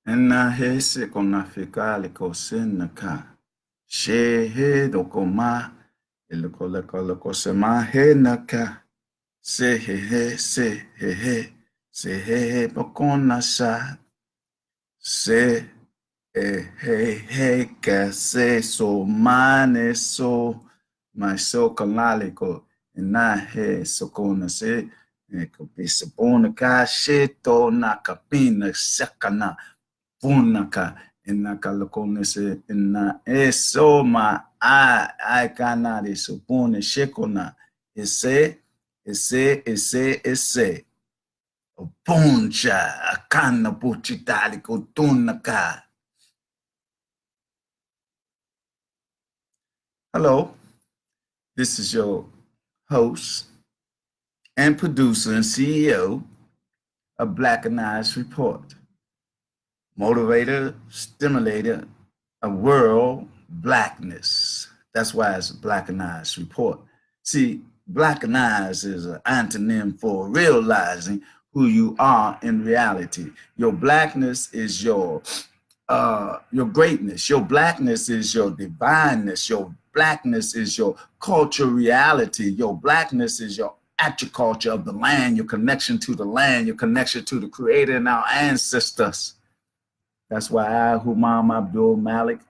Na hese kona fikali ko senaka. She he dokoma. Iloko leko sema he naka. Se he he. Se he bokona sa. Se he ka se so mane so. My so kalaliko. Na he sokona se. Kabisa ka sheto na kapina sakana. Punaka inaka lokonese ina esoma I kanari supone shekona ese puncha akana puchitali kutunaka. Hello, this is your host and producer and CEO of Blackanized Report. Motivator, stimulator, a world blackness. That's why it's a Blackanized Report. See, Blackanized is an antonym for realizing who you are in reality. Your blackness is your greatness. Your blackness is your divineness. Your blackness is your cultural reality. Your blackness is your agriculture of the land, your connection to the land, your connection to the creator and our ancestors. That's why I, Humam Abdulmalik,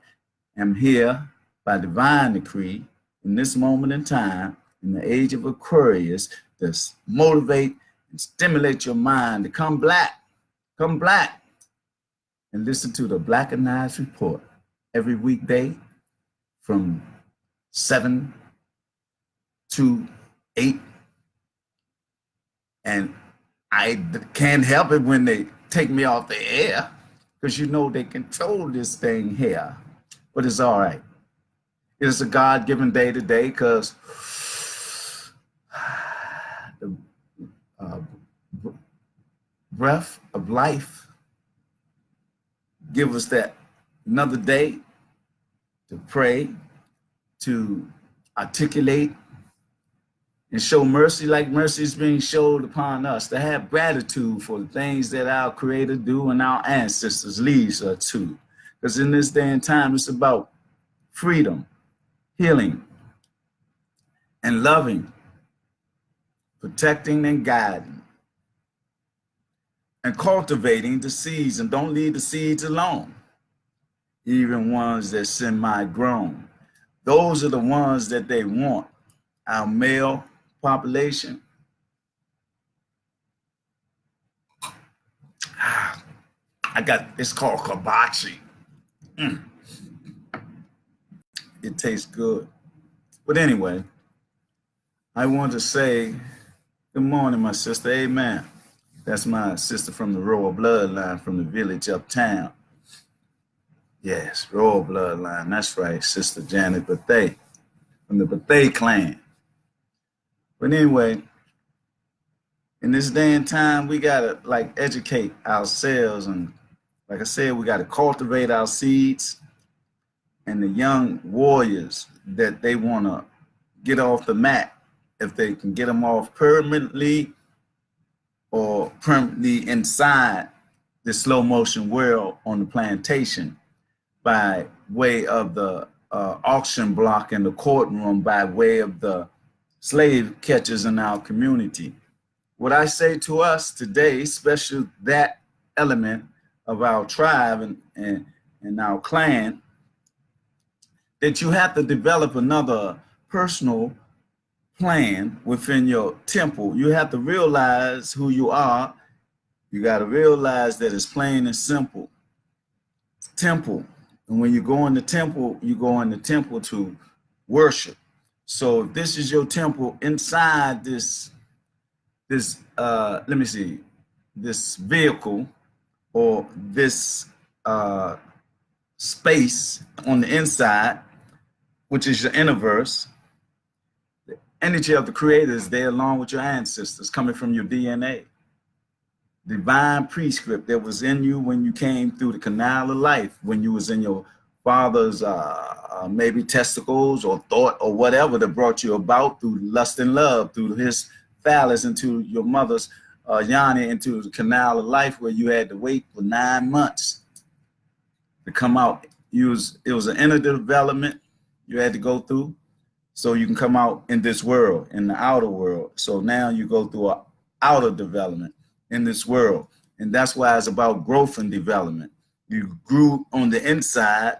am here by divine decree in this moment in time, in the age of Aquarius, to motivate and stimulate your mind to come black, and listen to the Blackanized Report every weekday from 7 to 8. And I can't help it when they take me off the air, because you know they control this thing here. But it's all right. It's a God-given day today, because the breath of life give us that another day to pray, to articulate, and show mercy like mercy is being showed upon us, to have gratitude for the things that our Creator do and our ancestors leads us to. Because in this day and time, it's about freedom, healing, and loving, protecting and guiding, and cultivating the seeds. And don't leave the seeds alone, even ones that semi-grown. Those are the ones that they want. Our male population. It's called kibachi. It tastes good. But anyway, I want to say good morning, my sister. Amen. That's my sister from the royal bloodline from the village uptown. Yes, royal bloodline. That's right, Sister Janet Bethay from the Bethay clan. But anyway, in this day and time, we gotta educate ourselves, and like I said, we gotta cultivate our seeds and the young warriors that they wanna get off the mat, if they can get them off permanently or permanently inside the slow motion world on the plantation by way of the auction block in the courtroom, by way of the slave catchers in our community. What I say to us today, especially that element of our tribe and our clan, that you have to develop another personal plan within your temple. You have to realize who you are. You got to realize that it's plain and simple. It's temple. And when you go in the temple, you go in the temple to worship. So if this is your temple, inside this let me see, this vehicle or this space on the inside, which is your universe, the energy of the Creator is there along with your ancestors coming from your DNA. Divine prescript that was in you when you came through the canal of life, when you was in your father's maybe testicles or thought or whatever that brought you about through lust and love, through his phallus into your mother's yoni, into the canal of life, where you had to wait for 9 months to come out. It was an inner development you had to go through, so you can come out in this world, in the outer world. So now you go through an outer development in this world, and that's why it's about growth and development. You grew on the inside,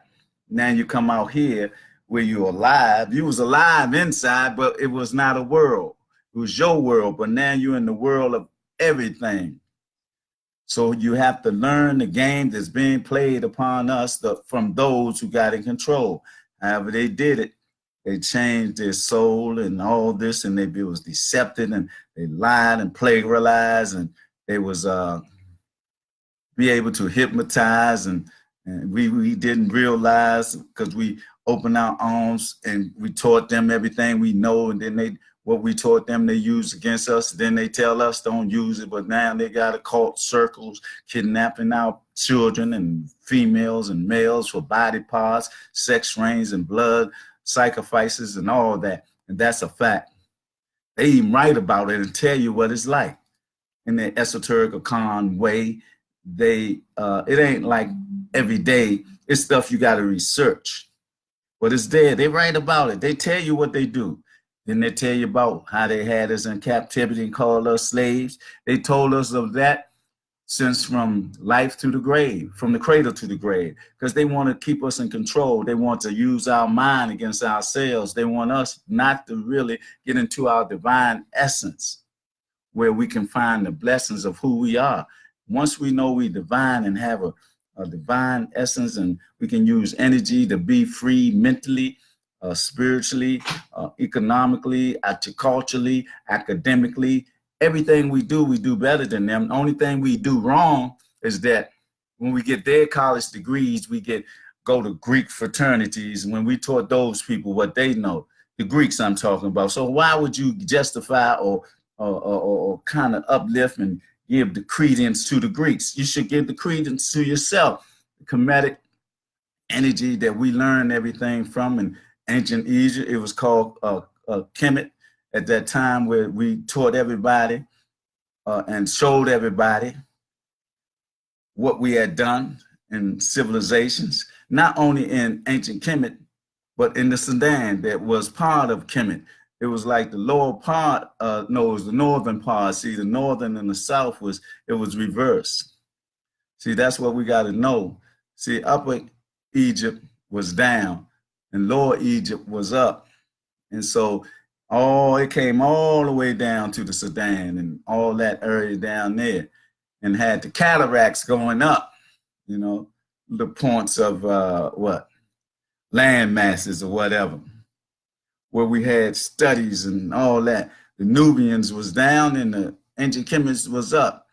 now you come out here where you're alive. You was alive inside, but it was not a world. It was your world, but now you're in the world of everything. So you have to learn the game that's being played upon us from those who got in control. However they did it, they changed their soul and all this, and it was deceptive, and they lied and plagiarized, and they was be able to hypnotize, and we didn't realize, because we opened our arms and we taught them everything we know, and then what we taught them they used against us. Then they tell us don't use it, but now they got occult circles kidnapping our children and females and males for body parts, sex rings and blood sacrifices and all that. And that's a fact. They even write about it and tell you what it's like in the esoteric occult way. It ain't like every day. It's stuff you got to research, but it's there. They write about it. They tell you what they do. Then they tell you about how they had us in captivity and called us slaves. They told us of that since from life to the grave, from the cradle to the grave, because they want to keep us in control. They want to use our mind against ourselves. They want us not to really get into our divine essence, where we can find the blessings of who we are. Once we know we divine and have a divine essence, and we can use energy to be free mentally, spiritually, economically, culturally, academically. Everything we do better than them. The only thing we do wrong is that when we get their college degrees, we go to Greek fraternities. When we taught those people what they know, the Greeks I'm talking about. So why would you justify or kind of uplift and give the credence to the Greeks? You should give the credence to yourself. The comedic energy that we learned everything from in ancient Egypt. It was called Kemet at that time, where we taught everybody and showed everybody what we had done in civilizations, not only in ancient Kemet, but in the Sudan that was part of Kemet. It was like the lower part, no, it was the northern part. See, the northern and the south was reversed. See, that's what we got to know. See, Upper Egypt was down and Lower Egypt was up. And so it came all the way down to the Sudan and all that area down there, and had the cataracts going up, the points of land masses or whatever, where we had studies and all that. The Nubians was down and the ancient Kemists was up.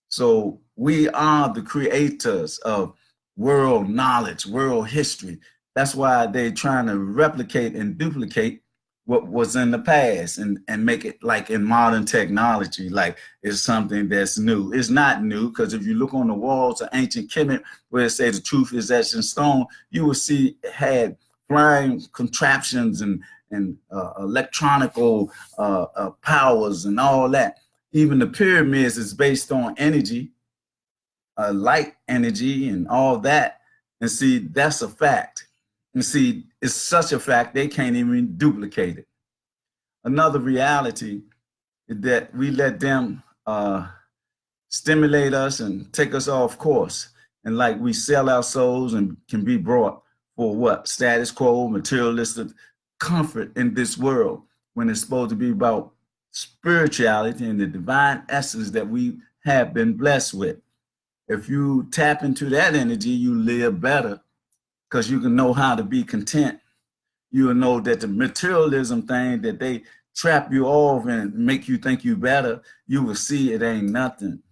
So we are the creators of world knowledge, world history. That's why they're trying to replicate and duplicate what was in the past and make it like in modern technology, like it's something that's new. It's not new, because if you look on the walls of ancient Kemet, where it say the truth is etched in stone, you will see it had flying contraptions and electronical powers and all that. Even the pyramids is based on energy, light energy and all that. And see, that's a fact. And see, it's such a fact they can't even duplicate it. Another reality is that we let them stimulate us and take us off course. And like we sell our souls and can be brought for what? Status quo, materialistic comfort in this world, when it's supposed to be about spirituality and the divine essence that we have been blessed with. If you tap into that energy, you live better, because you can know how to be content. You will know that the materialism thing that they trap you off and make you think you better, you will see it ain't nothing.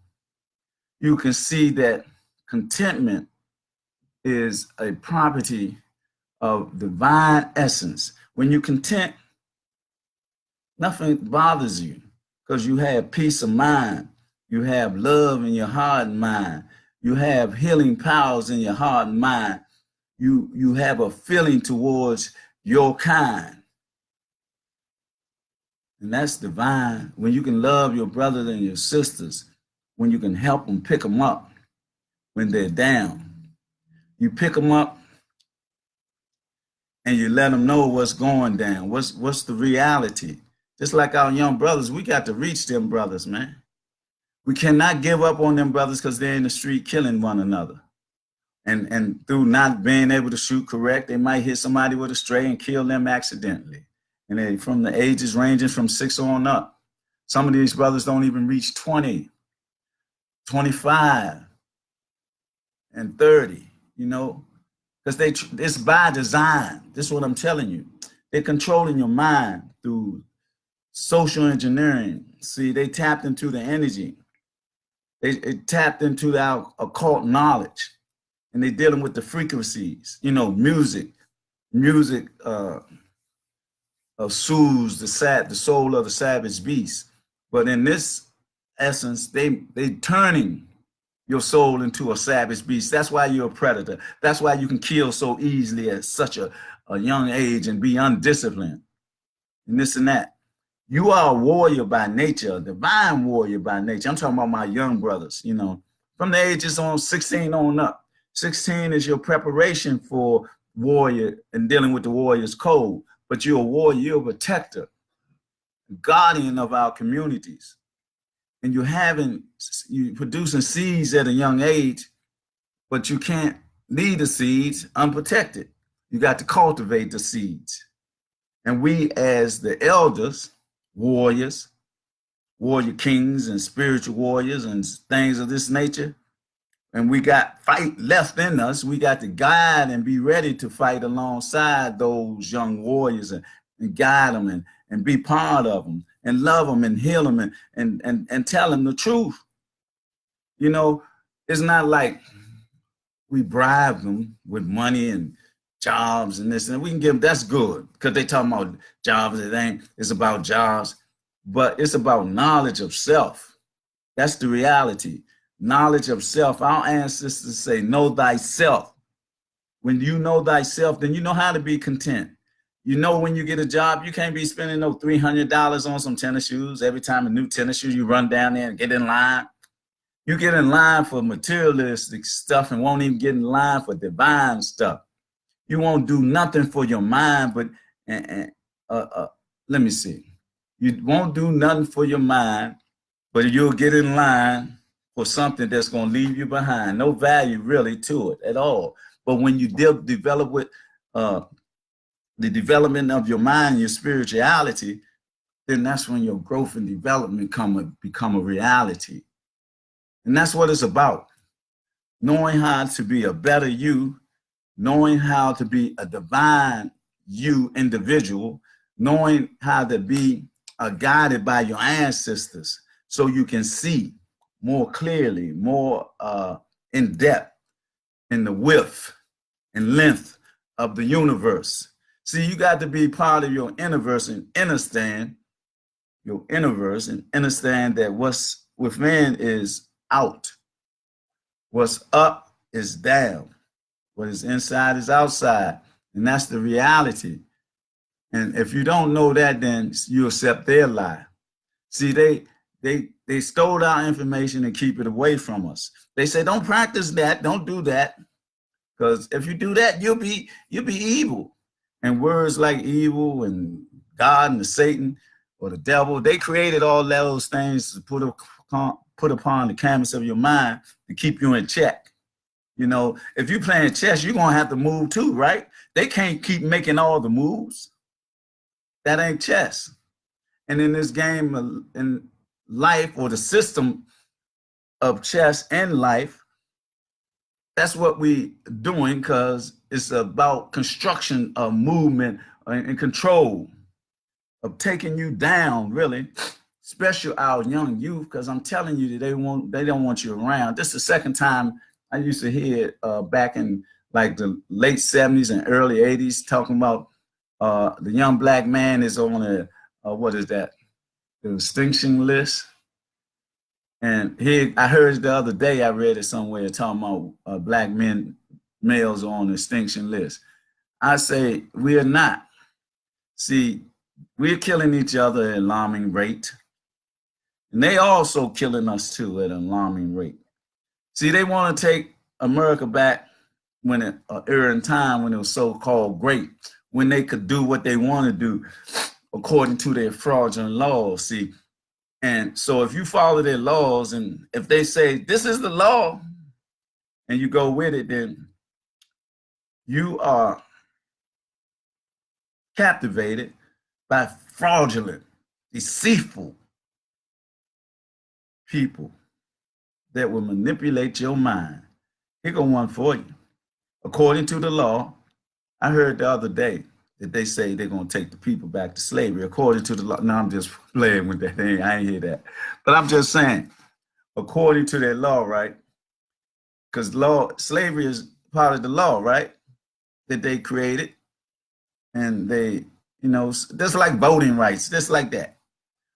You can see that contentment is a property of divine essence. When you're content, nothing bothers you, because you have peace of mind. You have love in your heart and mind. You have healing powers in your heart and mind. You have a feeling towards your kind. And that's divine. When you can love your brothers and your sisters, when you can help them pick them up when they're down. You pick them up and you let them know what's going down. What's the reality? Just like our young brothers, we got to reach them brothers, man. We cannot give up on them brothers because they're in the street killing one another. And through not being able to shoot correct, they might hit somebody with a stray and kill them accidentally. And they, from the ages ranging from 6 on up. Some of these brothers don't even reach 20, 25, and 30, you know, because it's by design. This is what I'm telling you. They're controlling your mind through social engineering. See, they tapped into the energy. They tapped into our occult knowledge, and they're dealing with the frequencies, you know, music soothes the soul of the savage beast. But in this essence, they turning your soul into a savage beast. That's why you're a predator. That's why you can kill so easily at such a young age and be undisciplined and this and that. You are a warrior by nature, a divine warrior by nature. I'm talking about my young brothers, you know, from the ages on 16 on up. 16 is your preparation for warrior and dealing with the warrior's code. But you're a warrior, you're a protector, guardian of our communities. And you producing seeds at a young age, but you can't leave the seeds unprotected. You got to cultivate the seeds. And we as the elders, warriors, warrior kings and spiritual warriors and things of this nature, and we got fight left in us, we got to guide and be ready to fight alongside those young warriors and guide them and be part of them and love them and heal them and tell them the truth. You know, it's not like we bribe them with money and jobs and this, and we can give them, that's good, because they talking about jobs. It's about jobs, but it's about knowledge of self. That's the reality. Knowledge of self. Our ancestors say, know thyself. When you know thyself, then you know how to be content. You know, when you get a job, you can't be spending no $300 on some tennis shoes. Every time a new tennis shoe, you run down there and get in line. You get in line for materialistic stuff and won't even get in line for divine stuff. You won't do nothing for your mind, but let me see. You won't do nothing for your mind, but you'll get in line for something that's going to leave you behind. No value really to it at all. But when you develop with the development of your mind, your spirituality, then that's when your growth and development become a reality. And that's what it's about. Knowing how to be a better you, knowing how to be a divine you individual, knowing how to be guided by your ancestors so you can see more clearly, more in depth in the width and length of the universe. See, you got to be part of your universe and understand your universe and understand that what's within is out. What's up is down. What is inside is outside. And that's the reality. And if you don't know that, then you accept their lie. See, they stole our information and keep it away from us. They say, don't practice that, don't do that. Because if you do that, you'll be evil. And words like evil and God and the Satan or the devil, they created all those things to put upon the canvas of your mind to keep you in check. You know, if you're playing chess, you're going to have to move too, right? They can't keep making all the moves. That ain't chess. And in this game, in life, or the system of chess and life, that's what we doing, because it's about construction of movement and control of taking you down, really, especially our young youth, because I'm telling you that they don't want you around. This is the second time I used to hear it back in like the late 70s and early 80s talking about the young black man is on what is that? The extinction list. And here, I heard the other day, I read it somewhere talking about black males are on the extinction list. I say, we are not. See, we're killing each other at an alarming rate. And they also killing us too at an alarming rate. See, they want to take America back when it era in time when it was so-called great, when they could do what they want to do according to their fraudulent laws. See, and so if you follow their laws, and if they say this is the law, and you go with it, then you are captivated by fraudulent, deceitful people that will manipulate your mind. Here go one for you. According to the law, I heard the other day that they say they're going to take the people back to slavery. According to the law, no, I'm just playing with that. I ain't hear that. But I'm just saying, according to their law, right? Because law, slavery is part of the law, right? That they created. And they, just like voting rights, just like that.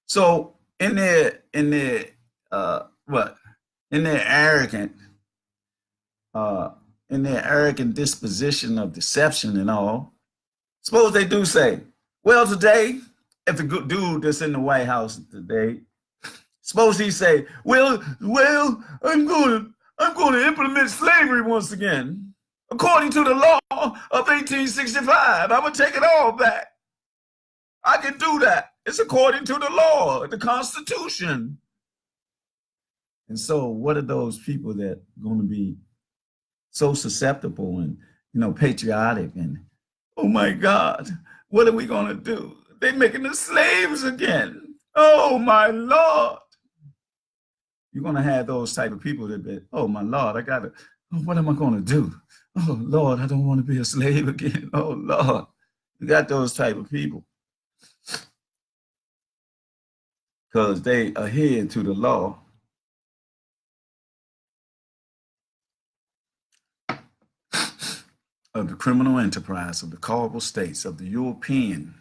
So in their in their arrogant disposition of deception and all, suppose they do say, well, today, if the good dude that's in the White House today, suppose he say, well, I'm going to implement slavery once again, according to the law of 1865. I'm going to take it all back. I can do that. It's according to the law, the Constitution. And so what are those people that are going to be so susceptible and, patriotic and, oh my God, what are we going to do? They're making us slaves again. Oh my Lord. You're going to have those type of people that, oh my Lord, what am I going to do? Oh Lord, I don't want to be a slave again. Oh Lord. You got those type of people. Because they adhere to the law of the criminal enterprise of the culpable states of the European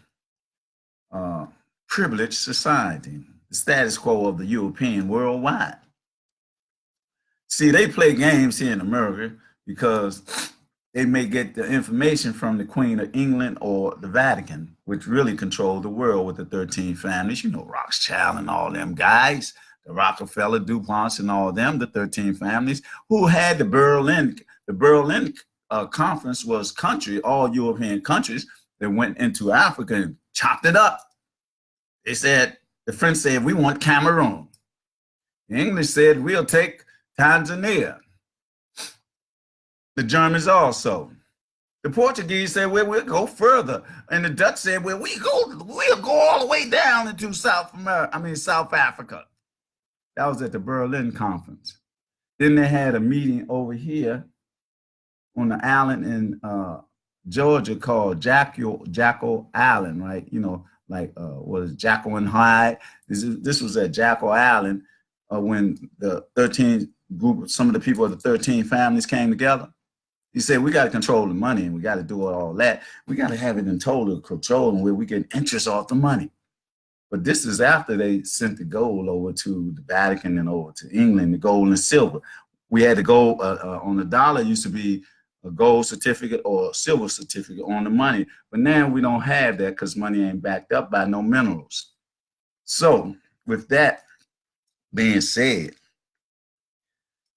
privileged society, the status quo of the European worldwide. See, they play games here in America because they may get the information from the Queen of England or the Vatican, which really control the world with the 13 families, Rothschild and all them guys, the Rockefeller, DuPonts and all them, the 13 families, who had the Berlin conference was all European countries that went into Africa and chopped it up. They said, the French said, we want Cameroon. The English said, we'll take Tanzania. The Germans also. The Portuguese said, well, we'll go further. And the Dutch said, well, we'll go all the way down into South Africa. That was at the Berlin conference. Then they had a meeting over here on the island in Georgia called Jackal Island, right? Was Jackal and Hyde. This was at Jackal Island when the 13 group, some of the people of the 13 families came together. He said, we got to control the money and we got to do all that. We got to have it in total control and where we get interest off the money. But this is after they sent the gold over to the Vatican and over to England, the gold and silver. We had to go on the dollar used to be a gold certificate or a silver certificate on the money. But now we don't have that because money ain't backed up by no minerals. So with that being said,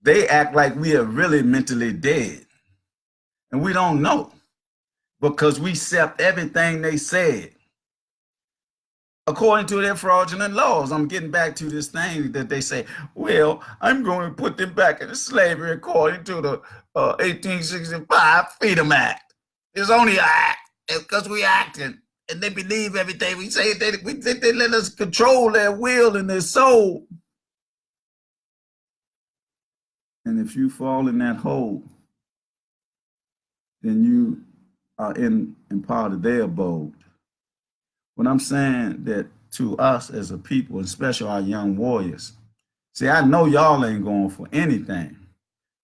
they act like we are really mentally dead. And we don't know because we accept everything they said. According to their fraudulent laws, I'm getting back to this thing that they say, well, I'm going to put them back into slavery according to the 1865 Freedom Act. It's only an act because we acting and they believe everything we say. They let us control their will and their soul. And if you fall in that hole, then you are in part of their abode. What I'm saying that to us as a people, especially our young warriors, see, I know y'all ain't going for anything.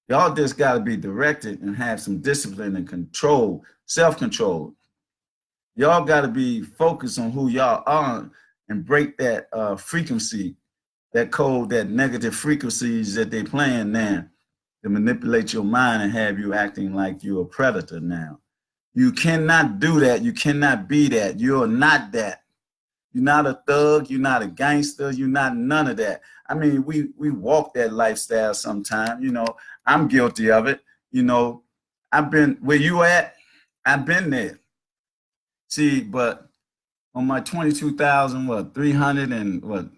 Y'all just got to be directed and have some discipline and control, self-control. Y'all got to be focused on who y'all are and break that frequency, that code, that negative frequencies that they playing now to manipulate your mind and have you acting like you're a predator now. You cannot do that. You cannot be that. You're not that. You're not a thug. You're not a gangster. You're not none of that. I mean, we walk that lifestyle sometimes. I'm guilty of it. I've been where you at. I've been there. See, but on my 22,000, what, 300 and what,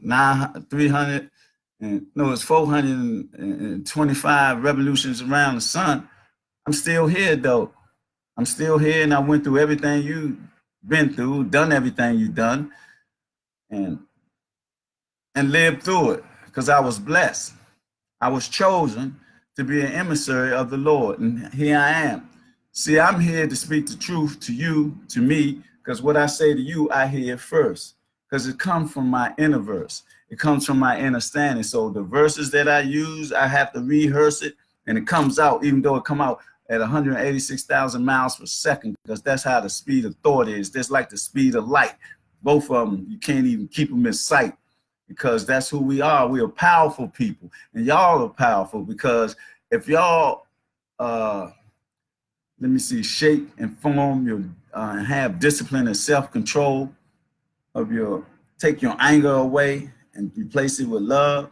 300 and no, it's 425 revolutions around the sun. I'm still here though. I'm still here, and I went through everything you've been through, done everything you've done, and lived through it because I was blessed. I was chosen to be an emissary of the Lord, and here I am. See, I'm here to speak the truth to you, to me, because what I say to you, I hear first, because it comes from my inner verse. It comes from my understanding. So the verses that I use, I have to rehearse it, and it comes out, even though it come out at 186,000 miles per second, because that's how the speed of thought is. That's like the speed of light. Both of them, you can't even keep them in sight, because that's who we are. We are powerful people, and y'all are powerful, because if y'all, let me see, shape and form your, and have discipline and self-control of your, take your anger away and replace it with love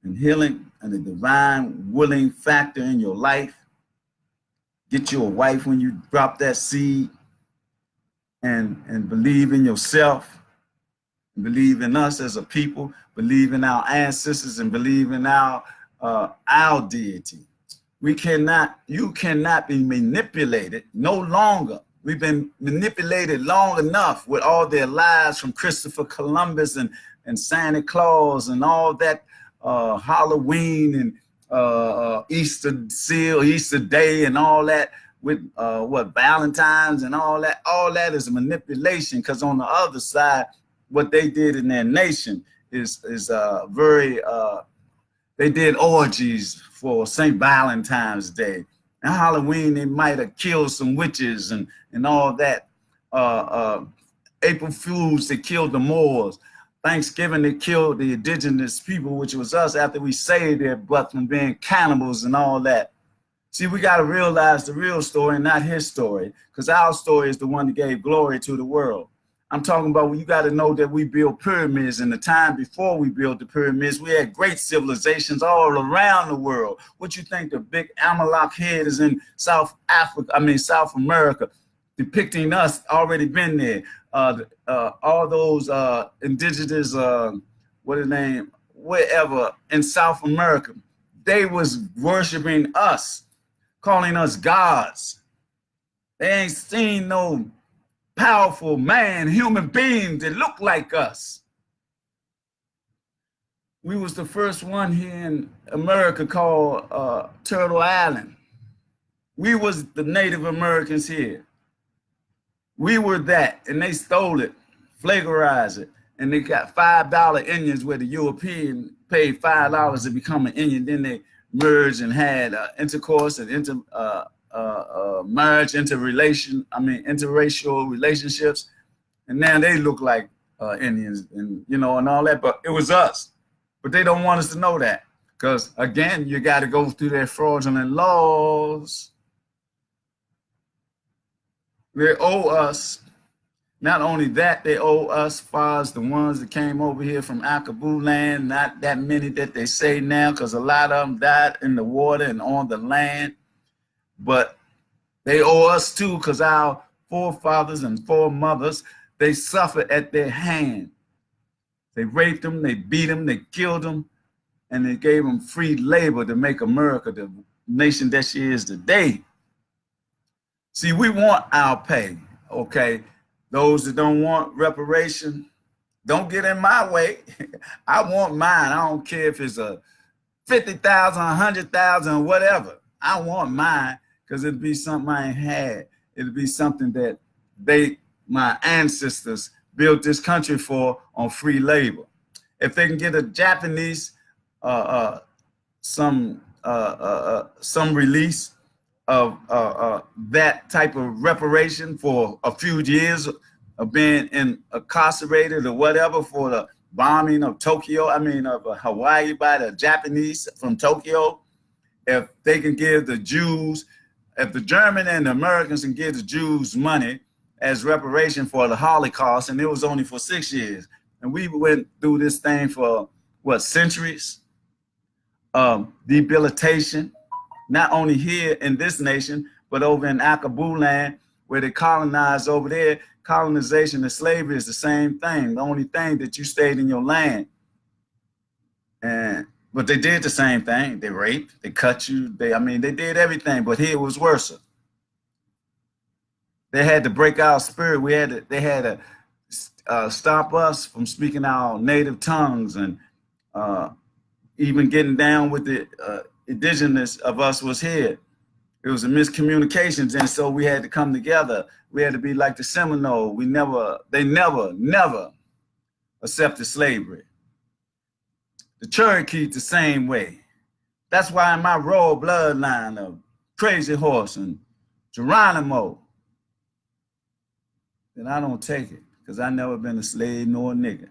and healing and the divine willing factor in your life. Get you a wife when you drop that seed, and believe in yourself, believe in us as a people, believe in our ancestors, and believe in our deity. We cannot, you cannot be manipulated no longer. We've been manipulated long enough with all their lies from Christopher Columbus and Santa Claus and all that, Halloween and Easter seal, Easter Day and all that, with what, Valentine's and all that is manipulation, because on the other side, what they did in their nation is very, they did orgies for St. Valentine's Day. And Halloween, they might have killed some witches and all that. April Fools, they killed the Moors. Thanksgiving, they killed the indigenous people, which was us, after we saved their butt from being cannibals and all that. See, we got to realize the real story, not his story, because our story is the one that gave glory to the world. I'm talking about, well, you got to know that we built pyramids. In the time before we built the pyramids, we had great civilizations all around the world. What you think the big Amalek head is in South America, depicting us, already been there. All those indigenous, what is the name, wherever in South America, they was worshiping us, calling us gods. They ain't seen no powerful man, human beings that look like us. We was the first one here in America called Turtle Island. We was the Native Americans here. We were that, and they stole it, flagorize it, and they got $5 Indians where the European paid $5 to become an Indian. Then they merged and had intercourse and marriage, interracial relationships, and now they look like Indians, and and all that. But it was us. But they don't want us to know that, because again, you got to go through their fraudulent laws. They owe us. Not only that, they owe us, far as the ones that came over here from Akabu land. Not that many that they say now, because a lot of them died in the water and on the land. But they owe us too, because our forefathers and foremothers, they suffered at their hand. They raped them, they beat them, they killed them, and they gave them free labor to make America the nation that she is today. See, we want our pay, okay? Those that don't want reparation, don't get in my way. I want mine. I don't care if it's a 50,000, 100,000, whatever. I want mine, because it'd be something I ain't had. It'd be something that my ancestors built this country for on free labor. If they can get a Japanese some release of that type of reparation for a few years of being incarcerated or whatever for the bombing of Tokyo, of Hawaii by the Japanese from Tokyo, if they can give the Jews, if the German and the Americans can give the Jews money as reparation for the Holocaust, and it was only for 6 years, and we went through this thing for what, centuries, debilitation, not only here in this nation, But over in Akabu land, where they colonized over there, colonization and slavery is the same thing. The only thing that you stayed in your land. But they did the same thing. They raped, they cut you, they did everything, but here it was worse. They had to break our spirit. They had to stop us from speaking our native tongues, and even getting down with the indigenous of us was here. It was a miscommunications, and so we had to come together. We had to be like the Seminole. They never accepted slavery. The Cherokee the same way. That's why in my royal bloodline of Crazy Horse and Geronimo, that I don't take it, because I never been a slave nor a nigger.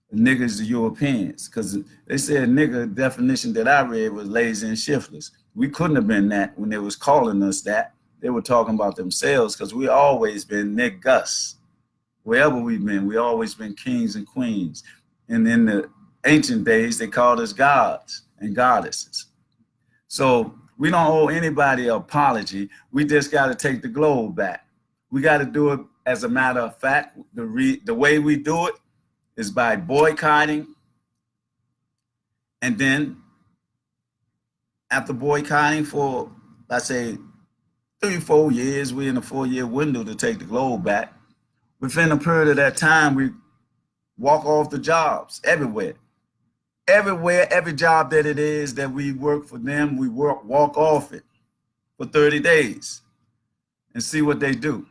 The niggers, the Europeans, because they said nigger definition that I read was lazy and shiftless. We couldn't have been that when they was calling us that. They were talking about themselves, because we always been niggas. Wherever we've been, we always been kings and queens. And in the ancient days, they called us gods and goddesses. So we don't owe anybody an apology. We just got to take the globe back. We got to do it. As a matter of fact, the way we do it is by boycotting. And then after boycotting for, let's say, 3-4 years, we're in a 4-year window to take the globe back. Within a period of that time, we walk off the jobs everywhere. Everywhere, every job that it is that we work for them, we walk off it for 30 days and see what they do.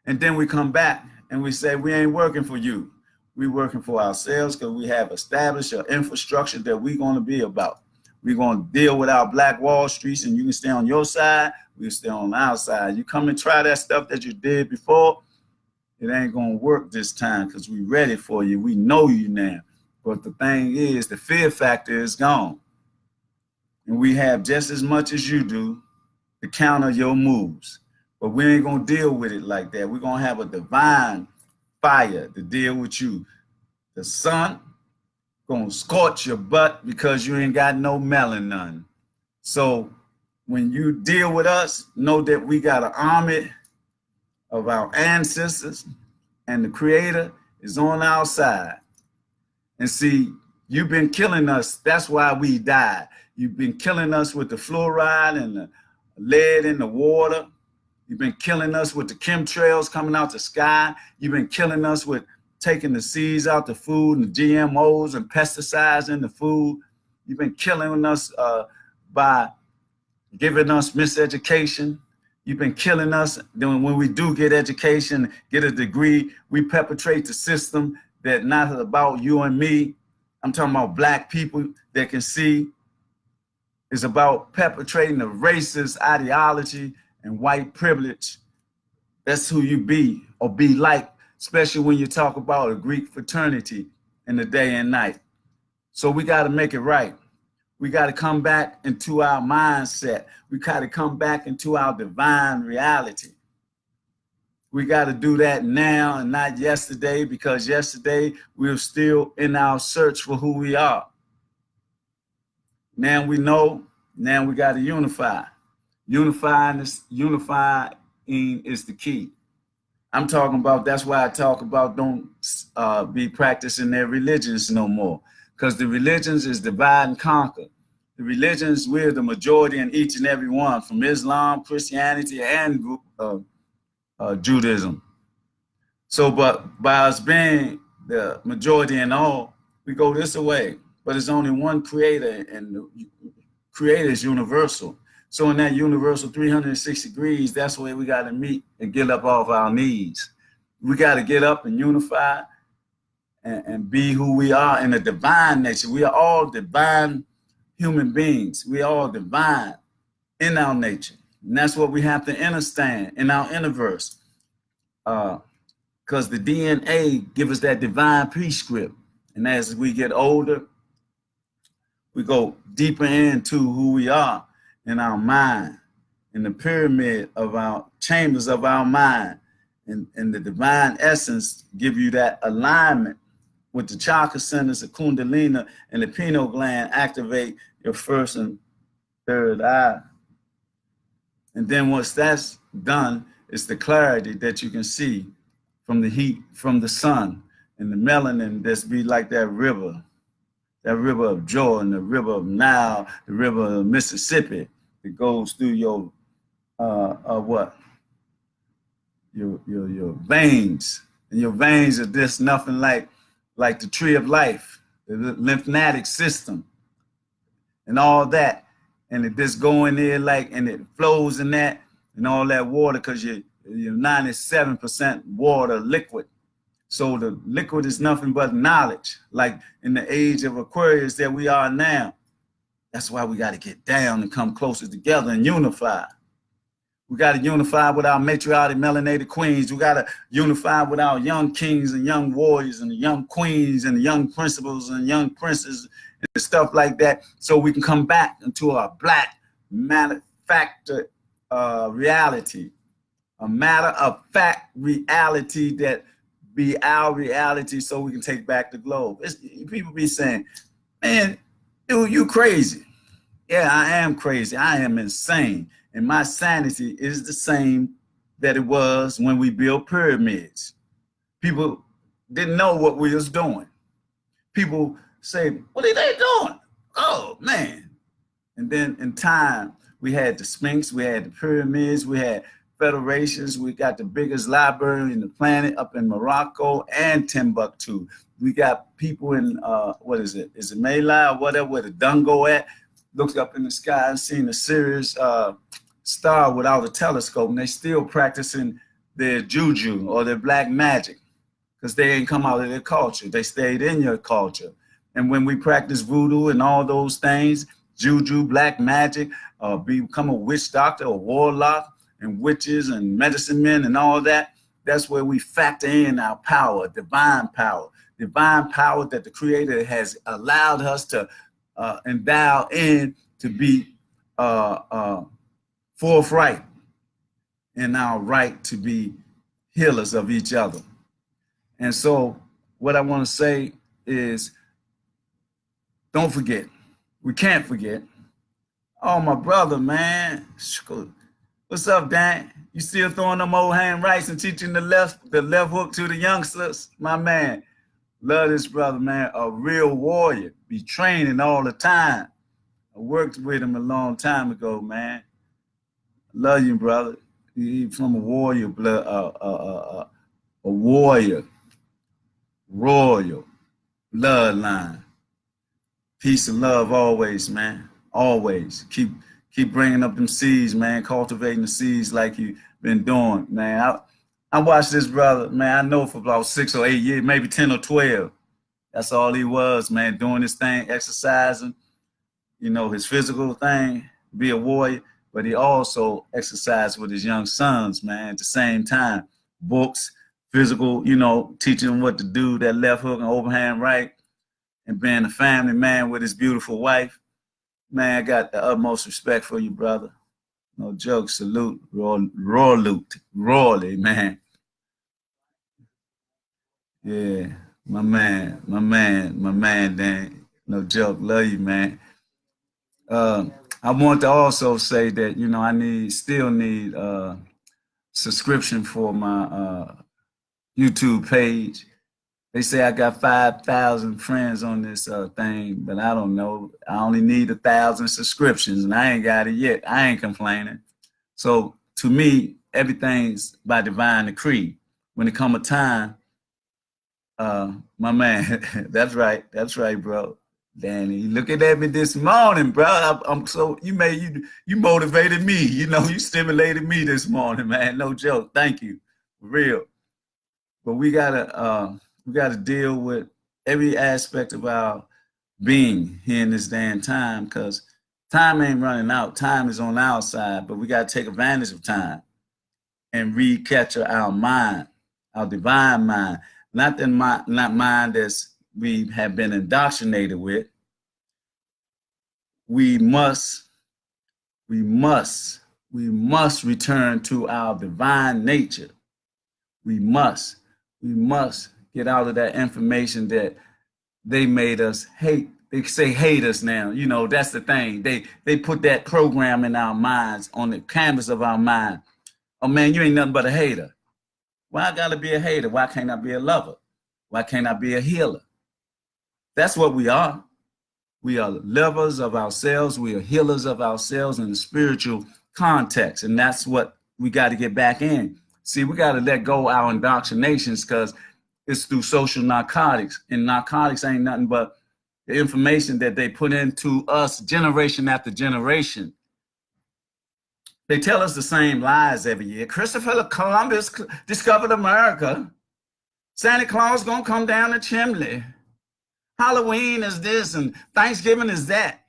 And then we come back and we say, we ain't working for you. We're working for ourselves, because we have established an infrastructure that we're going to be about. We're going to deal with our Black Wall Streets, and you can stay on your side, we can stay on our side. You come and try that stuff that you did before, it ain't going to work this time, because we're ready for you. We know you now. But the thing is, the fear factor is gone. And we have just as much as you do to counter your moves. But we ain't going to deal with it like that. We're going to have a divine fire to deal with you. The sun going to scorch your butt because you ain't got no melanin. So when you deal with us, know that we got an army of our ancestors, and the Creator is on our side. And see, you've been killing us. That's why we died. You've been killing us with the fluoride and the lead in the water. You've been killing us with the chemtrails coming out the sky. You've been killing us with taking the seeds out the food and the GMOs and pesticides in the food. You've been killing us by giving us miseducation. You've been killing us. Then when we do get education, get a degree, we perpetrate the system that not about you and me. I'm talking about Black people that can see. It's about perpetrating the racist ideology and white privilege. That's who you be or be like, especially when you talk about a Greek fraternity in the day and night. So we got to make it right. We got to come back into our mindset. We got to come back into our divine reality. We got to do that now and not yesterday, because yesterday we were still in our search for who we are. Now we know, now we got to unify. Unifying is the key. I'm talking about, that's why I talk about don't be practicing their religions no more, because the religions is divide and conquer. The religions, we're the majority in each and every one, from Islam, Christianity, and Judaism. So, but by us being the majority in all, we go this way. But there's only one creator, and the creator is universal. So in that universal 360 degrees, that's where we got to meet and get up off our knees. We got to get up and unify and be who we are in a divine nature. We are all divine human beings. We are all divine in our nature. And that's what we have to understand in our universe. Because the DNA gives us that divine prescript. And as we get older, we go deeper into who we are in our mind, in the pyramid of our chambers of our mind. And the divine essence give you that alignment with the chakra centers, the kundalini, and the pineal gland activate your first and third eye. And then once that's done, it's the clarity that you can see from the heat from the sun, and the melanin that's be like that river of Jordan, the river of Nile, the river of Mississippi that goes through your what your veins, and your veins are just nothing like the tree of life, the lymphatic system, and all that, and it just go in there like, and it flows in that, and all that water, because you're 97% water liquid. So the liquid is nothing but knowledge, like in the age of Aquarius that we are now. That's why we got to get down and come closer together and unify. We got to unify with our matriarchal melanated queens. We got to unify with our young kings and young warriors and the young queens and the young principals and young princes and stuff like that, so we can come back into our black manufactured reality, a matter of fact reality that be our reality, so we can take back the globe. People be saying, man, dude, you crazy. Yeah, I am crazy. I am insane. And my sanity is the same that it was when we built pyramids. People didn't know what we was doing. People say, what are they doing? Oh, man. And then in time, we had the Sphinx, we had the pyramids, we had federations, we got the biggest library in the planet up in Morocco and Timbuktu. We got people in, what is it? Is it Malay or whatever, where the Dungo at? Looked up in the sky and seen a Sirius star without a telescope, and they still practicing their juju or their black magic, because they ain't come out of their culture. They stayed in your culture. And when we practice voodoo and all those things, juju, black magic, become a witch doctor, a warlock, and witches and medicine men and all that, that's where we factor in our power, divine power that the Creator has allowed us to endow in, to be forthright in our right to be healers of each other. And so what I want to say is, don't forget, we can't forget. Oh, my brother, man. What's up, Dan? You still throwing them old hand rights and teaching the left hook to the youngsters? My man, love this brother, man. A real warrior. Be training all the time. I worked with him a long time ago, man. Love you, brother. He from a warrior blood, a warrior, royal bloodline. Peace and love always, man. Always. Keep bringing up them seeds, man. Cultivating the seeds like you've been doing, man. I watched this brother, man. I know for about 6 or 8 years, maybe 10 or 12. That's all he was, man. Doing his thing, exercising, his physical thing, be a warrior. But he also exercised with his young sons, man, at the same time. Books, physical, teaching them what to do, that left hook and overhand right, and being a family man with his beautiful wife. Man, I got the utmost respect for you, brother. No joke, salute, royally, man. Yeah, my man, Dan. No joke, love you, man. I want to also say that, I still need subscription for my YouTube page. They say I got 5,000 friends on this thing, but I don't know. I only need 1,000 subscriptions, and I ain't got it yet. I ain't complaining. So to me, everything's by divine decree. When it come a time, my man, that's right, bro. Danny, you looking at me this morning, bro. I'm so you motivated me. You stimulated me this morning, man. No joke. Thank you, for real. But we gotta deal with every aspect of our being here in this damn time, because time ain't running out. Time is on our side, but we gotta take advantage of time and recapture our mind, our divine mind, not mind that's we have been indoctrinated with. We must return to our divine nature. We must get out of that information that they made us hate they say haters now. You know, that's the thing. They put that program in our minds, on the canvas of our mind. Oh man, you ain't nothing but a hater. Why I gotta be a hater? Why can't I be a lover? Why can't I be a healer? That's what we are. We are lovers of ourselves. We are healers of ourselves in the spiritual context. And that's what we got to get back in. See, we got to let go of our indoctrinations, because it's through social narcotics. And narcotics ain't nothing but the information that they put into us generation after generation. They tell us the same lies every year. Christopher Columbus discovered America. Santa Claus gonna come down the chimney. Halloween is this and Thanksgiving is that.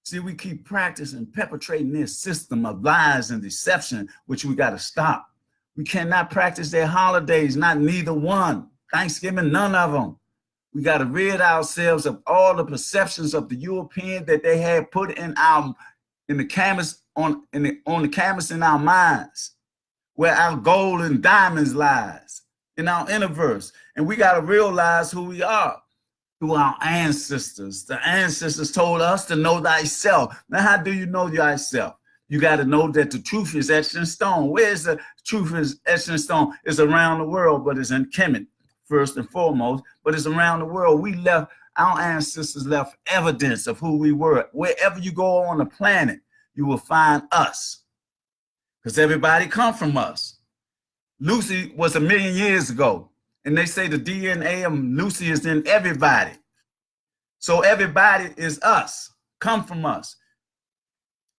See, we keep practicing, perpetrating this system of lies and deception, which we got to stop. We cannot practice their holidays, not neither one. Thanksgiving, none of them. We got to rid ourselves of all the perceptions of the European that they had put in the canvas on the canvas in our minds, where our gold and diamonds lies in our universe. And we got to realize who we are. Through our ancestors. The ancestors told us to know thyself. Now, how do you know thyself? You got to know that the truth is etched in stone. Where's the truth is etched in stone? It's around the world, but it's in Kemet, first and foremost, but it's around the world. Our ancestors left evidence of who we were. Wherever you go on the planet, you will find us, because everybody come from us. Lucy was 1 million years ago. And they say the DNA of Lucy is in everybody. So everybody is us, come from us.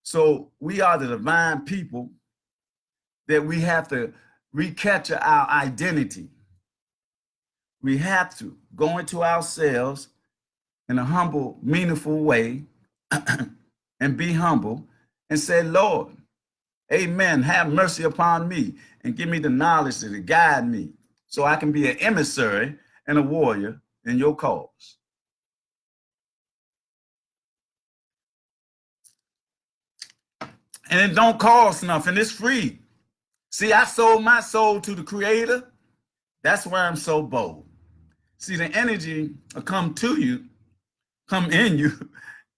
So we are the divine people that we have to recapture our identity. We have to go into ourselves in a humble, meaningful way and be humble and say, Lord, amen, have mercy upon me and give me the knowledge to guide me, so I can be an emissary and a warrior in your cause. And it don't cost nothing, it's free. See, I sold my soul to the Creator. That's why I'm so bold. See, the energy will come to you, come in you.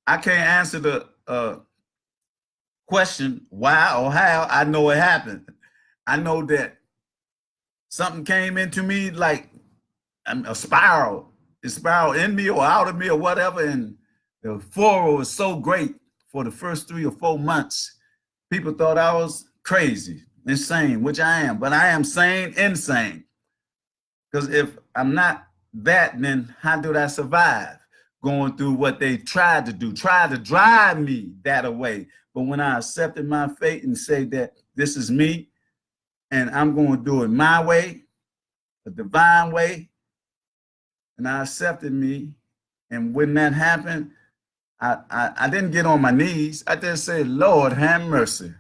I can't answer the question why or how. I know it happened. I know that something came into me like a spiral. It spiraled in me or out of me or whatever. And the furrow was so great for the first 3 or 4 months. People thought I was crazy, insane, which I am. But I am sane, insane. Because if I'm not that, then how did I survive? Going through what they tried to do, tried to drive me that away. But when I accepted my fate and said that this is me, and I'm going to do it my way, a divine way, and I accepted me. And when that happened, I didn't get on my knees. I just said, Lord, have mercy.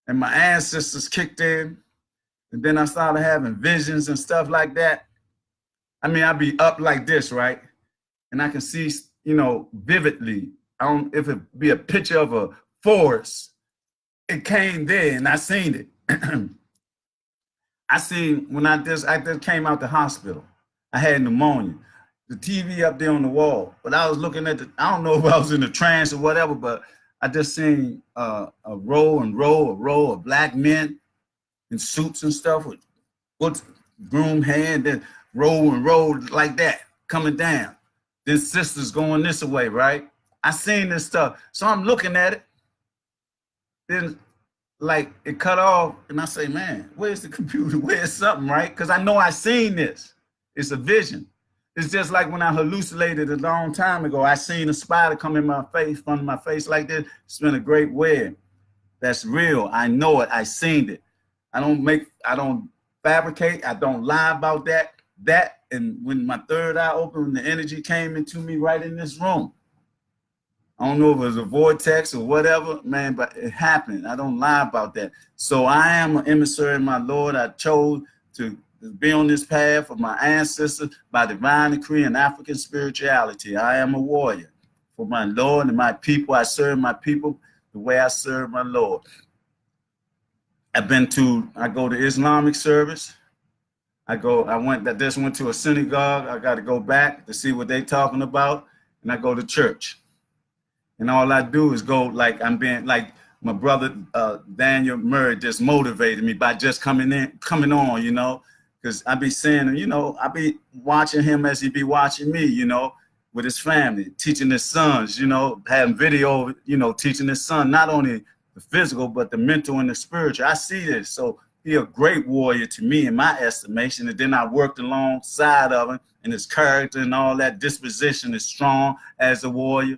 And my ancestors kicked in. And then I started having visions and stuff like that. I mean, I'd be up like this, right? And I can see, vividly. I don't, if it be a picture of a forest, it came there and I seen it. I seen when I just came out the hospital, I had pneumonia. The TV up there on the wall, but I was looking at I don't know if I was in a trance or whatever, but I just seen a row of black men in suits and stuff with groomed hair, and then row like that coming down. Then sisters going this way, right? I seen this stuff. So I'm looking at it. Then like it cut off, and I say, man, where's the computer? Where's something, right? Because I know I seen this. It's a vision. It's just like when I hallucinated a long time ago. I seen a spider come in my face, front of my face like this. It's been a great web. That's real. I know it. I seen it. I don't fabricate. I don't lie about that. And when my third eye opened, the energy came into me right in this room. I don't know if it was a vortex or whatever, man, but it happened. I don't lie about that. So I am an emissary of my Lord. I chose to be on this path of my ancestors by divine decree and African spirituality. I am a warrior for my Lord and my people. I serve my people the way I serve my Lord. I go to Islamic service. I just went to a synagogue. I got to go back to see what they talking about. and I go to church. And all I do is go like I'm being like my brother Daniel Murray just motivated me by just coming on, you know, because I be seeing, you know, I be watching him as he be watching me, you know, with his family, teaching his sons, you know, having video, you know, teaching his son, not only the physical, but the mental and the spiritual. I see this. So he a great warrior to me in my estimation. And then I worked alongside of him, and his character and all that disposition is strong as a warrior.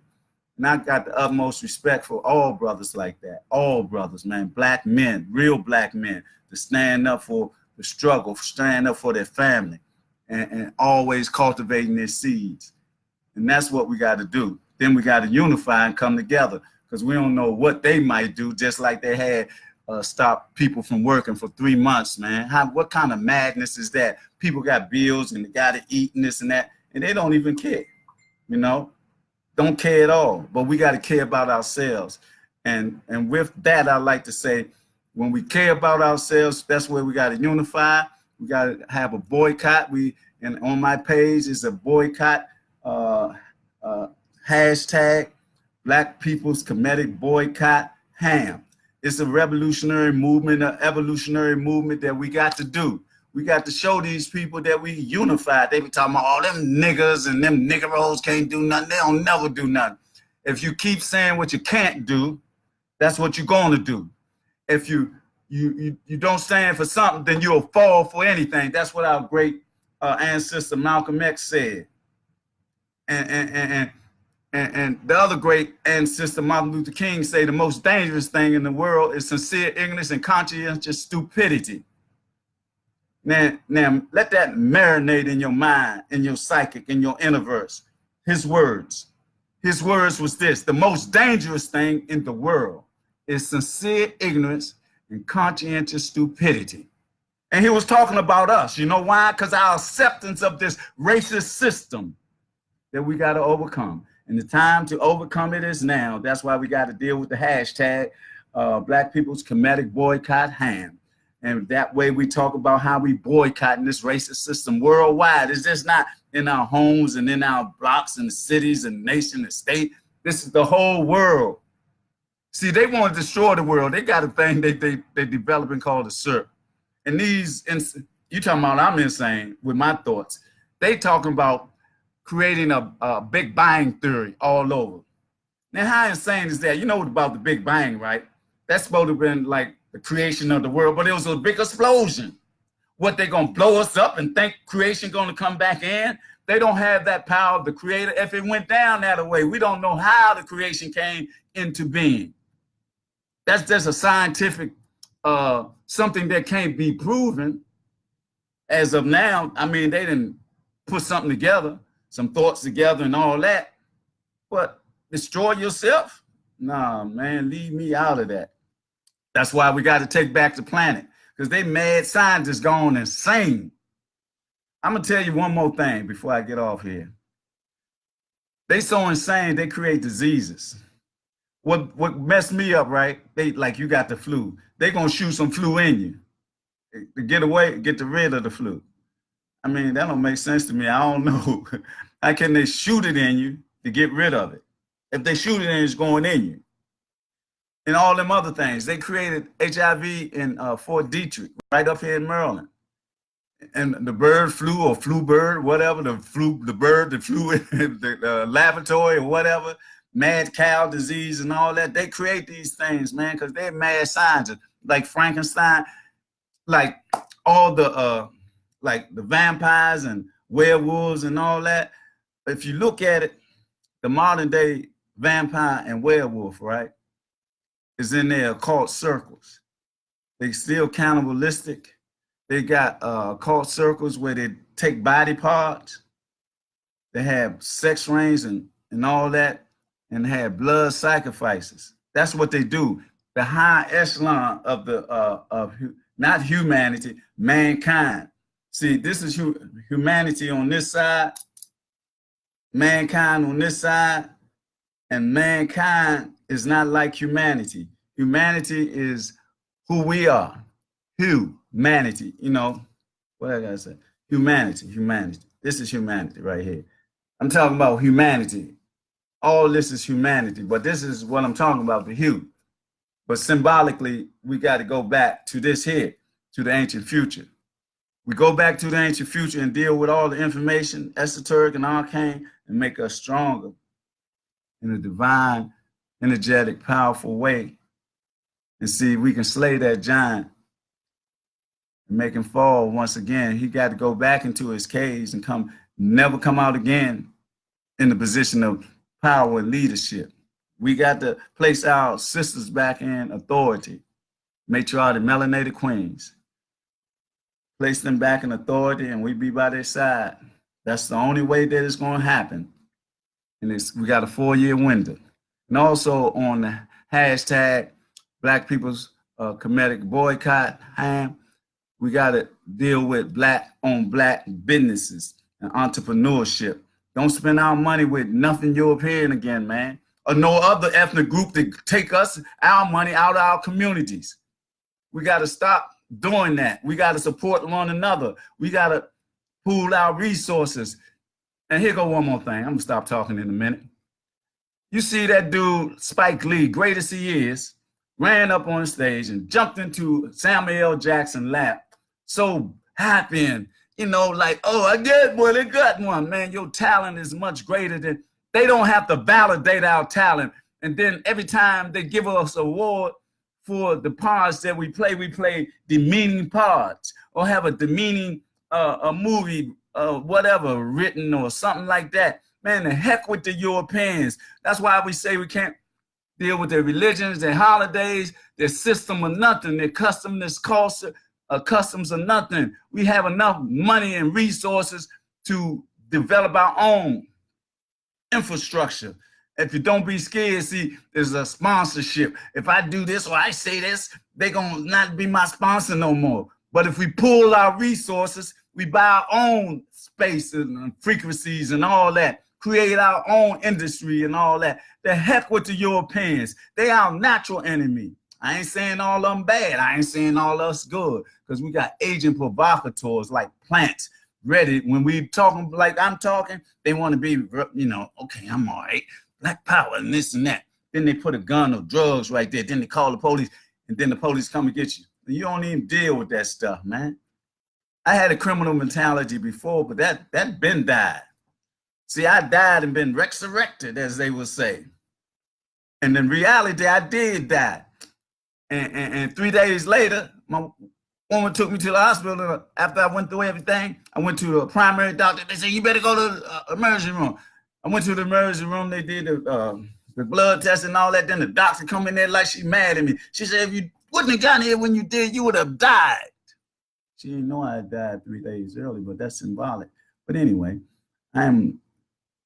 And I got the utmost respect for all brothers like that. All brothers, man, black men, real black men, to stand up for the struggle, stand up for their family, and always cultivating their seeds. And that's what we got to do. Then we got to unify and come together, because we don't know what they might do, just like they had stopped people from working for 3 months, man. What kind of madness is that? People got bills and they got to eat and this and that, and they don't even care, you know? Don't care at all. But we got to care about ourselves. And with that, I like to say, when we care about ourselves, that's where we got to unify. We got to have a boycott. And on my page is a boycott hashtag, Black People's Comedic Boycott Ham. It's a revolutionary movement, an evolutionary movement that we got to do. We got to show these people that we unified. They be talking about all them niggas and them niggeros can't do nothing. They don't never do nothing. If you keep saying what you can't do, that's what you're going to do. If you don't stand for something, then you'll fall for anything. That's what our great ancestor Malcolm X said. And the other great ancestor Martin Luther King say the most dangerous thing in the world is sincere ignorance and conscientious stupidity. Now, let that marinate in your mind, in your psychic, in your universe. His words was this: the most dangerous thing in the world is sincere ignorance and conscientious stupidity. And he was talking about us. You know why? Because our acceptance of this racist system that we got to overcome. And the time to overcome it is now. That's why we got to deal with the hashtag Black People's Comedic Boycott Ham. And that way we talk about how we boycotting this racist system worldwide. It's just not in our homes and in our blocks and the cities and nation and state. This is the whole world. See, they want to destroy the world. They got a thing they developing called a SERP. And you talking about I'm insane with my thoughts. They talking about creating a Big Bang theory all over. Now, how insane is that? You know about the Big Bang, right? That's supposed to have been like the creation of the world, but it was a big explosion. What, they gonna blow us up and think creation gonna come back in? They don't have that power of the creator. If it went down that way, we don't know how the creation came into being. That's just a scientific, something that can't be proven as of now. I mean, they didn't put something together, some thoughts together and all that, but destroy yourself? Nah, man, leave me out of that. That's why we got to take back the planet, because they mad scientists gone insane. I'm going to tell you one more thing before I get off here. They so insane, they create diseases. What messed me up, right? They like, you got the flu. They going to shoot some flu in you to get rid of the flu. I mean, that don't make sense to me. I don't know. How can they shoot it in you to get rid of it? If they shoot it in, it's going in you. And all them other things. They created HIV in Fort Detrick, right up here in Maryland. And the bird flu, or flu bird, whatever, the bird that flew in the laboratory or whatever, mad cow disease and all that. They create these things, man, because they're mad scientists. Like Frankenstein, like all the vampires and werewolves and all that. If you look at it, the modern day vampire and werewolf, right, is in their occult circles. They still cannibalistic. They got occult circles where they take body parts. They have sex rings and all that, and have blood sacrifices. That's what they do. The high echelon of not humanity, mankind. See, this is humanity on this side, mankind on this side, and mankind is not like humanity. Humanity is who we are. Humanity, you know, what I gotta say? Humanity. This is humanity right here. I'm talking about humanity. All this is humanity, but this is what I'm talking about, the hue. But symbolically, we got to go back to this here, to the ancient future. We go back to the ancient future and deal with all the information, esoteric and arcane, and make us stronger in a divine, energetic, powerful way. And see, we can slay that giant and make him fall once again. He got to go back into his cage and never come out again in the position of power and leadership. We got to place our sisters back in authority, matriarch and melanated queens. Place them back in authority and we be by their side. That's the only way that it's going to happen. And we got a 4-year window. And also on the hashtag Black People's Comedic Boycott, we got to deal with Black on Black businesses and entrepreneurship. Don't spend our money with nothing European again, man, or no other ethnic group to take our money out of our communities. We got to stop doing that. We got to support one another. We got to pool our resources. And here go one more thing. I'm going to stop talking in a minute. You see that dude, Spike Lee, great as he is, ran up on stage and jumped into Samuel L. Jackson's lap. So happy and, like, oh, I get one, I got one. Man, your talent is much greater than, they don't have to validate our talent. And then every time they give us an award for the parts that we play demeaning parts or have a demeaning a movie, whatever, written or something like that. Man, the heck with the Europeans. That's why we say we can't deal with their religions, their holidays, their system or nothing, their customs or nothing. We have enough money and resources to develop our own infrastructure. If you don't be scared, see, there's a sponsorship. If I do this or I say this, they're going to not be my sponsor no more. But if we pool our resources, we buy our own space and frequencies and all that, create our own industry and all that. The heck with the Europeans. They our natural enemy. I ain't saying all of them bad. I ain't saying all of us good, because we got agent provocateurs like plants ready. When we talking like I'm talking, they want to be, okay, I'm all right. Black power and this and that. Then they put a gun or drugs right there. Then they call the police, and then the police come and get you. You don't even deal with that stuff, man. I had a criminal mentality before, but that been died. See, I died and been resurrected, as they would say. And in reality, I did die. And 3 days later, my woman took me to the hospital. After I went through everything, I went to a primary doctor. They said, you better go to the emergency room. I went to the emergency room. They did the blood test and all that. Then the doctor come in there like she mad at me. She said, if you wouldn't have gotten here when you did, you would have died. She didn't know I had died 3 days early, but that's symbolic. But anyway, I'm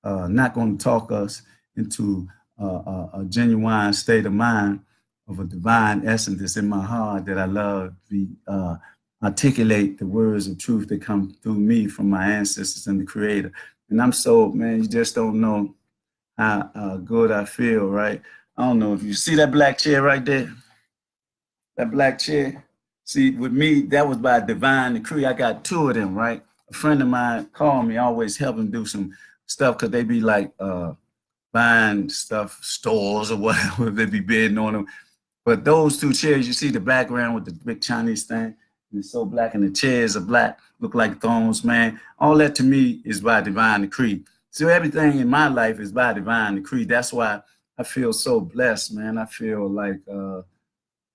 not going to talk us into a genuine state of mind of a divine essence that's in my heart that I love to articulate the words of truth that come through me from my ancestors and the Creator. And I'm so, man, you just don't know how good I feel, right? I don't know if you see that black chair right there, that black chair. See, with me, that was by divine decree. I got 2 of them, right? A friend of mine called me, I always help him do some stuff because they be like buying stuff, stores or whatever, they be bidding on them. But those 2 chairs, you see the background with the big Chinese thing, and it's so black, and the chairs are black, look like thrones, man. All that to me is by divine decree. So everything in my life is by divine decree. That's why I feel so blessed, man. I feel like,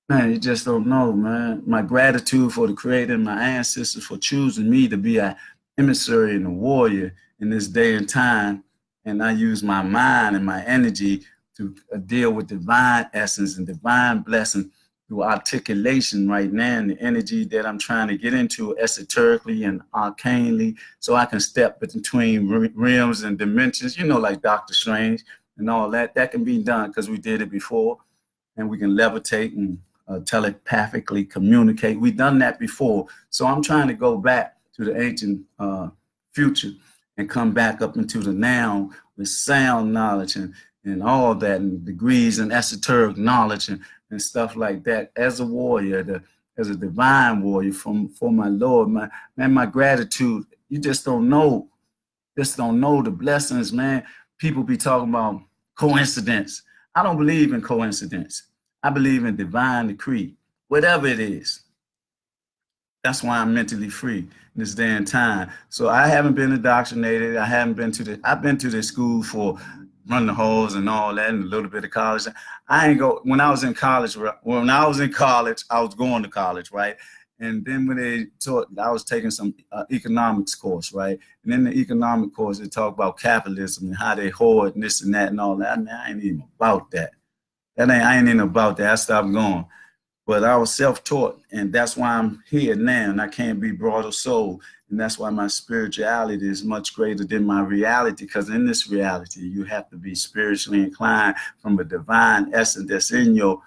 man, you just don't know, man. My gratitude for the Creator and my ancestors for choosing me to be an emissary and a warrior in this day and time. And I use my mind and my energy to deal with divine essence and divine blessing through articulation right now, and the energy that I'm trying to get into esoterically and arcanely, so I can step between realms and dimensions, like Doctor Strange and all that. That can be done because we did it before, and we can levitate and telepathically communicate. We've done that before. So I'm trying to go back to the ancient future and come back up into the now with sound knowledge and all that, and degrees and esoteric knowledge and stuff like that. As a warrior, as a divine warrior for my Lord, my gratitude, you just don't know the blessings, man. People be talking about coincidence. I don't believe in coincidence. I believe in divine decree, whatever it is. That's why I'm mentally free in this day and time. So I haven't been indoctrinated. I've been to the school for running the halls and all that and a little bit of college. I ain't go, when I was in college, I was going to college, right? And then when they taught, I was taking some economics course, right? And in the economic course, they talk about capitalism and how they hoard and this and that and all that. I mean, I ain't even about that. I ain't even about that. I stopped going. But I was self-taught, and that's why I'm here now, and I can't be brought of soul. And that's why my spirituality is much greater than my reality, because in this reality, you have to be spiritually inclined from a divine essence that's in your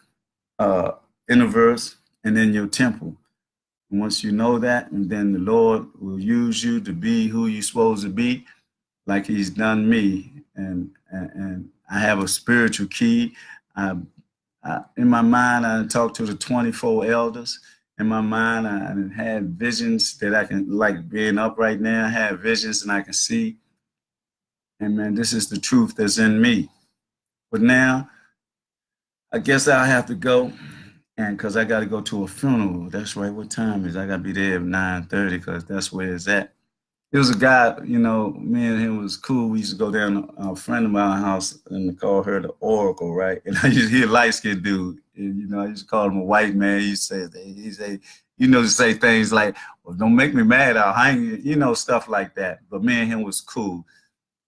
universe and in your temple. And once you know that, and then the Lord will use you to be who you're supposed to be, like he's done me. And I have a spiritual key. In my mind, I talked to the 24 elders. In my mind, I had visions that I can, like being up right now, I have visions and I can see. And man, this is the truth that's in me. But now, I guess I'll have to go, and because I got to go to a funeral. That's right. What time is it? I got to be there at 9:30 because that's where it's at. There was a guy, you know, me and him was cool. We used to go down to a friend of my house and they call her the Oracle, right? And I used to hear a light-skinned dude. And, you know, I used to call him a white man. He say, you know, to say things like, well, don't make me mad, I'll hang you, you know, stuff like that. But me and him was cool.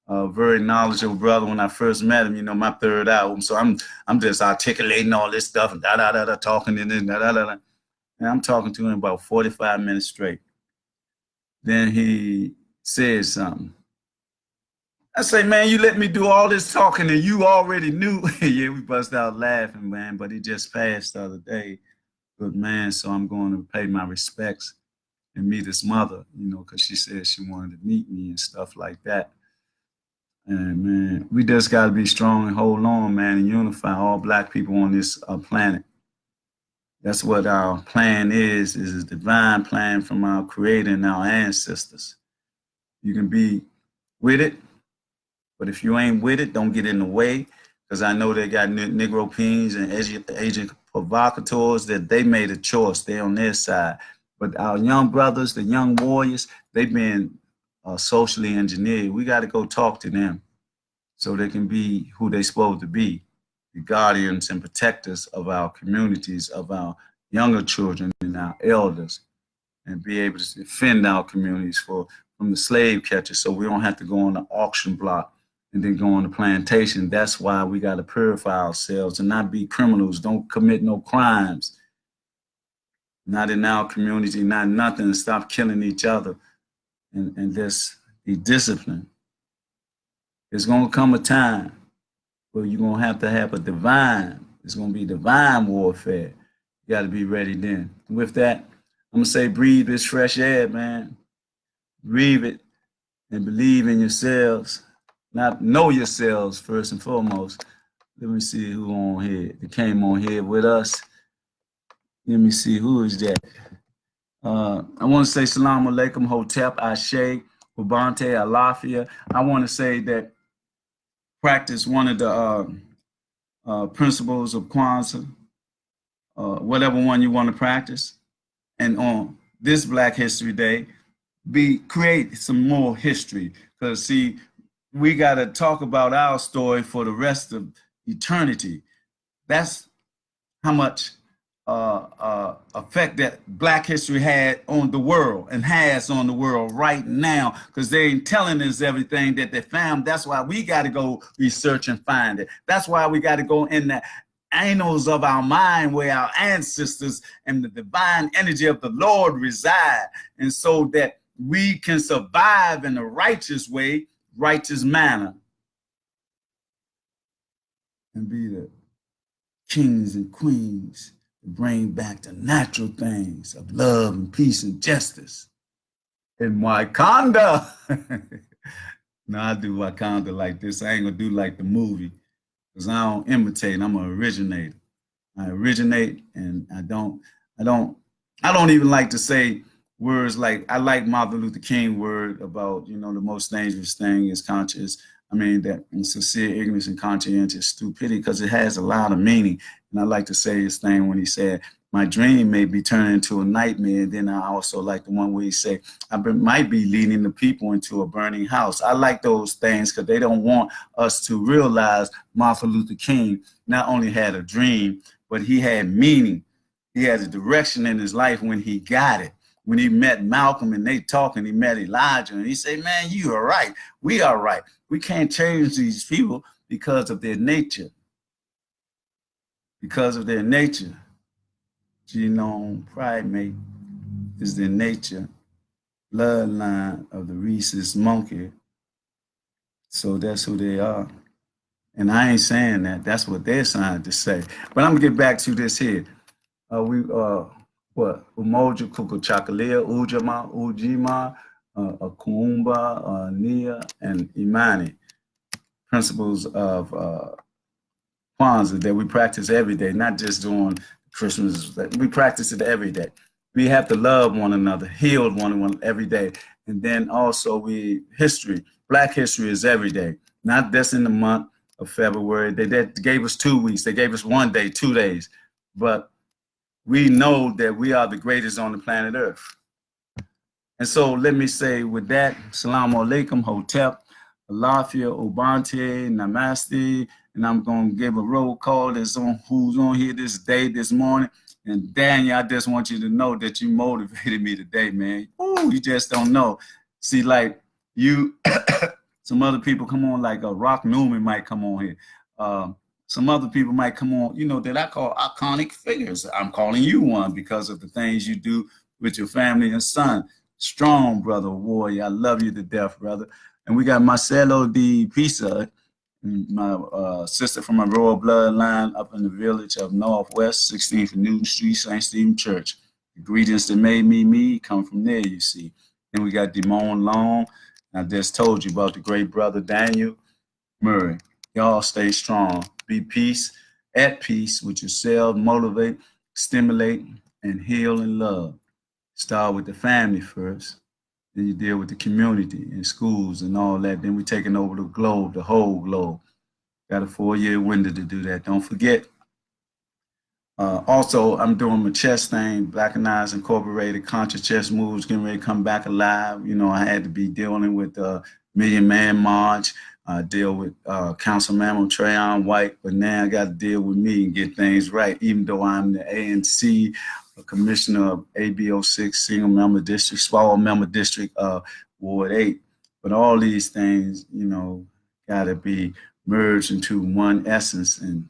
Very knowledgeable brother. When I first met him, you know, my third album. So I'm just articulating all this stuff and da-da-da-da, talking and then da-da-da-da. And I'm talking to him about 45 minutes straight. Then he said something. I say, man, you let me do all this talking and you already knew. Yeah, we bust out laughing, man, but he just passed the other day. Good man, so I'm going to pay my respects and meet his mother, you know, because she said she wanted to meet me and stuff like that. And man, we just got to be strong and hold on, man, and unify all black people on this planet. That's what our plan is a divine plan from our creator and our ancestors. You can be with it, but if you ain't with it, don't get in the way, because I know they got Negro Peens and agent provocateurs that they made a choice. They're on their side. But our young brothers, the young warriors, they've been socially engineered. We got to go talk to them so they can be who they're supposed to be. The guardians and protectors of our communities, of our younger children and our elders, and be able to defend our communities from the slave catchers, so we don't have to go on the auction block and then go on the plantation. That's why we got to purify ourselves and not be criminals. Don't commit no crimes. Not in our community, not nothing. Stop killing each other and just be disciplined. There's going to come a time where you're going to have a divine, it's going to be divine warfare. You got to be ready then. With that, I'm going to say breathe this fresh air, man. Breathe it and believe in yourselves. Not know yourselves first and foremost. Let me see who on here. That came on here with us. Let me see, who is that? I want to say Salam Alaikum, Hotep, Ashe, Ubante, Alafia. I want to say that practice one of the principles of Kwanzaa, whatever one you want to practice. And on this Black History Day, create some more history. Because see, we got to talk about our story for the rest of eternity. That's how much effect that Black history had on the world and has on the world right now, because they ain't telling us everything that they found. That's why we got to go research and find it. That's why we got to go in the annals of our mind where our ancestors and the divine energy of the Lord reside, and so that we can survive in a righteous way, righteous manner, and be the kings and queens to bring back the natural things of love and peace and justice in Wakanda. No, I do Wakanda like this. I ain't gonna do like the movie, because I don't imitate. I'm an originator. I originate, and I don't even like to say words like, I like Martin Luther King word about, you know, the most dangerous thing is conscious. that sincere ignorance and conscientious stupidity, because it has a lot of meaning. And I like to say his thing when he said, my dream may be turning into a nightmare. And then I also like the one where he said, might be leading the people into a burning house. I like those things because they don't want us to realize Martin Luther King not only had a dream, but he had meaning. He had a direction in his life when he got it. When he met Malcolm and they talking, he met Elijah and he said, man, you are right. We are right. We can't change these people because of their nature. Because of their nature. Genome primate is the nature bloodline of the rhesus monkey. So that's who they are. And I ain't saying that. That's what they're trying to say. But I'm going to get back to this here. Umoja Kukuchakalia, Ujama, Ujima, Akumba, Nia, and Imani. Principles of Kwanzaa that we practice every day, not just during Christmas. We practice it every day. We have to love one another, heal one another every day. And then also history, Black history is every day, not just in the month of February. They gave us 2 weeks. They gave us 1 day, 2 days. But we know that we are the greatest on the planet Earth. And so let me say with that, Assalamu alaikum, Hotep, Alafia, Obante, Namaste, and I'm going to give a roll call who's on here this day, this morning. And Daniel, I just want you to know that you motivated me today, man. Ooh, you just don't know. See, like you, some other people come on, like Rock Newman might come on here. Some other people might come on, that I call iconic figures. I'm calling you one because of the things you do with your family and son. Strong brother, warrior. I love you to death, brother. And we got Marcelo D. Pisa, my sister from a royal bloodline up in the village of Northwest, 16th and Newton Street, St. Stephen Church. The ingredients that made me me come from there, you see. Then we got Demone Long. I just told you about the great brother Daniel Murray. Y'all stay strong. Be at peace with yourself, motivate, stimulate, and heal and love. Start with the family first. Then you deal with the community and schools and all that. Then we're taking over the globe, the whole globe. Got a 4-year window to do that. Don't forget. Also, I'm doing my chess thing, Blackanized Incorporated, conscious chess moves, getting ready to come back alive. I had to be dealing with Million Man March, deal with Council Mammal Trayon White, but now I got to deal with me and get things right, even though I'm the ANC commissioner of AB06 single member district, small member district, Ward 8. But all these things, got to be merged into one essence, and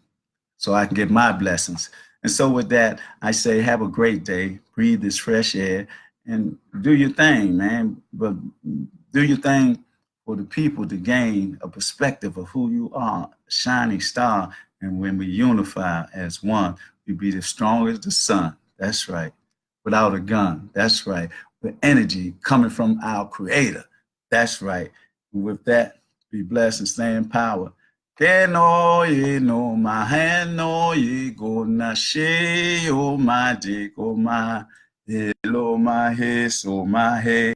so I can get my blessings. And so with that, I say have a great day, breathe this fresh air, and do your thing, man. But do your thing for the people to gain a perspective of who you are, a shining star. And when we unify as one, we be the strongest the sun. That's right. Without a gun. That's right. With energy coming from our creator. That's right. And with that, be blessed and stay in power. Que no ye no my hand no ye go na she o my dick o my hello my he so my he.